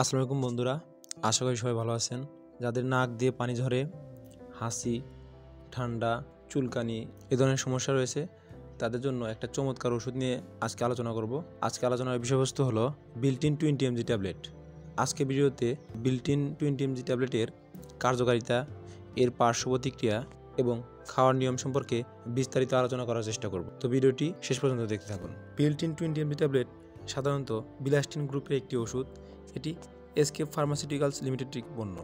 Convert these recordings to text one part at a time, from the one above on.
আসসালামু আলাইকুম বন্ধুরা, আশা করি সবাই ভালো আছেন। যাদের নাক দিয়ে পানি ঝরে, হাসি, ঠান্ডা, চুলকানি এ ধরনের সমস্যা রয়েছে, তাদের জন্য একটা চমৎকার ওষুধ নিয়ে আজকে আলোচনা করব। আজকে আলোচনার বিষয়বস্তু হলো বিল্ট-ইন 20 mg ট্যাবলেট। আজকে ভিডিওতে বিল্ট-ইন 20 mg ট্যাবলেটের কার্যকারিতা, এর পার্শ্ব প্রতিক্রিয়া এবং খাওয়ার নিয়ম সম্পর্কে বিস্তারিত আলোচনা করার চেষ্টা করব। তো ভিডিওটি শেষ পর্যন্ত দেখতে থাকুন। বিল্ট-ইন 20 mg ট্যাবলেট সাধারণত বিলাস্টিন গ্রুপের একটি ওষুধ। এটি এসকেপ ফার্মাসিউটিক্যালস লিমিটেডের পণ্য।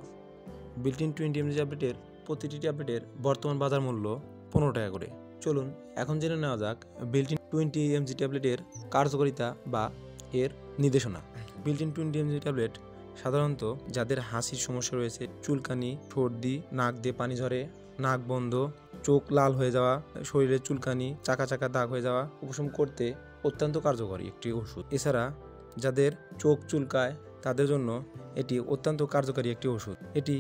বিল্ট-ইন 20 mg ট্যাবলেটের প্রতিটি ট্যাবলেটের বর্তমান বাজার মূল্য 15 টাকা করে। চলুন এখন জেনে নেওয়া যাক বিল্ট-ইন 20 mg ট্যাবলেটের কার্যকারিতা বা এর নির্দেশনা। বিল্ট-ইন 20 mg ট্যাবলেট সাধারণত যাদের হাসির সমস্যা রয়েছে, চুলকানি, সর্দি, নাক দিয়ে পানি ঝরে, নাক বন্ধ, চোখ লাল হয়ে যাওয়া, শরীরে চুলকানি, চাকা চাকা দাগ হয়ে যাওয়া উপশম করতে অত্যন্ত কার্যকরী একটি ওষুধ। এছাড়া যাদের চোখ চুলকায় তাদের জন্য এটি অত্যন্ত কার্যকরী একটি ওষুধ। এটি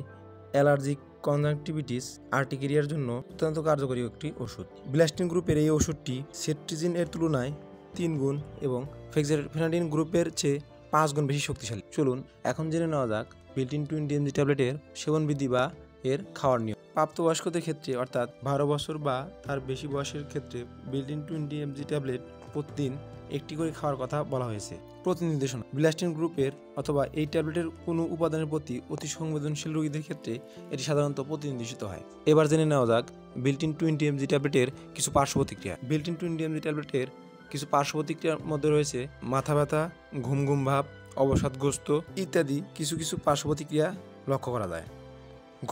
অ্যালার্জিক কনজাংটিভিটিস আর্টিকেরিয়ার জন্য অত্যন্ত কার্যকরী একটি ওষুধ। বিলাস্টিন গ্রুপের এই ওষুধটি সেট্রিজিন এর তুলনায় 3 গুণ এবং ফেক্সিফেনাডিন গ্রুপের চেয়ে 5 গুণ বেশি শক্তিশালী। চলুন এখন জেনে নেওয়া যাক বিল্ট-ইন 20 mg ট্যাবলেটের সেবনবিধি বা এর খাওয়ার নিয়ম। প্রাপ্তবয়স্কদের ক্ষেত্রে অর্থাৎ 12 বছর বা তার বেশি বয়সের ক্ষেত্রে বিল্ট-ইন 20 mg ট্যাবলেট প্রতিদিন একটি করে খাওয়ার কথা বলা হয়েছে। প্রতি নির্দেশনা: বিলাস্টিন গ্রুপের অথবা এই ট্যাবলেটের কোনো উপাদানের প্রতি অতি সংবেদনশীল রোগীদের ক্ষেত্রে এটি সাধারণত প্রতিনির্দেশিত হয়। এবার জেনে নেওয়া যাক বিল্ট-ইন 20 mg ট্যাবলেটের কিছু পার্শ্ব প্রতিক্রিয়া। বিল্ট-ইন 20 mg ট্যাবলেটের কিছু পার্শ্ব প্রতিক্রিয়ার মধ্যে রয়েছে মাথা ব্যথা, ঘুম ঘুম ভাব, অবসাদগ্রস্ত ইত্যাদি কিছু পার্শ্ব প্রতিক্রিয়া লক্ষ্য করা যায়।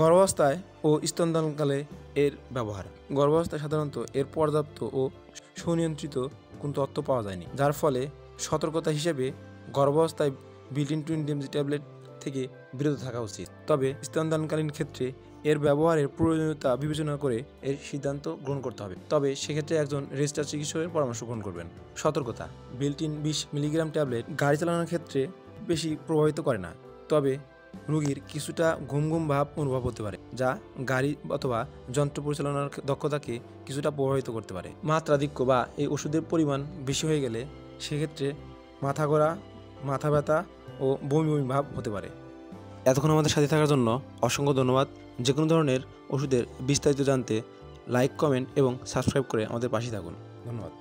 গর্ভাবস্থায় ও স্তনদানকালে এর ব্যবহার: গর্ভাবস্থায় সাধারণত এর পর্যাপ্ত ও সুনিয়ন্ত্রিত কোনো তথ্য পাওয়া যায়নি, যার ফলে সতর্কতা হিসেবে গর্ভাবস্থায় বিল্ট-ইন 20 mg ট্যাবলেট থেকে বিরত থাকা উচিত। তবে স্তনদানকালীন ক্ষেত্রে এর ব্যবহারের প্রয়োজনীয়তা বিবেচনা করে এর সিদ্ধান্ত গ্রহণ করতে হবে। তবে সেক্ষেত্রে একজন রেজিস্টার্ড চিকিৎসকের পরামর্শ গ্রহণ করবেন। সতর্কতা: বিল্ট-ইন 20 মিলিগ্রাম ট্যাবলেট গাড়ি চালানোর ক্ষেত্রে বেশি প্রভাবিত করে না, তবে রোগীর কিছুটা ঘুম ঘুম ভাব অনুভব হতে পারে, যা গাড়ি অথবা যন্ত্র পরিচালনার দক্ষতাকে কিছুটা প্রভাবিত করতে পারে। মাত্রাধিক্য বা এই ওষুধের পরিমাণ বেশি হয়ে গেলে সেক্ষেত্রে মাথা ঘোরা, মাথা ব্যথা ও বমি বমি ভাব হতে পারে। এতক্ষণ আমাদের সাথে থাকার জন্য অসংখ্য ধন্যবাদ। যে কোনো ধরনের ওষুধের বিস্তারিত জানতে লাইক, কমেন্ট এবং সাবস্ক্রাইব করে আমাদের পাশে থাকুন। ধন্যবাদ।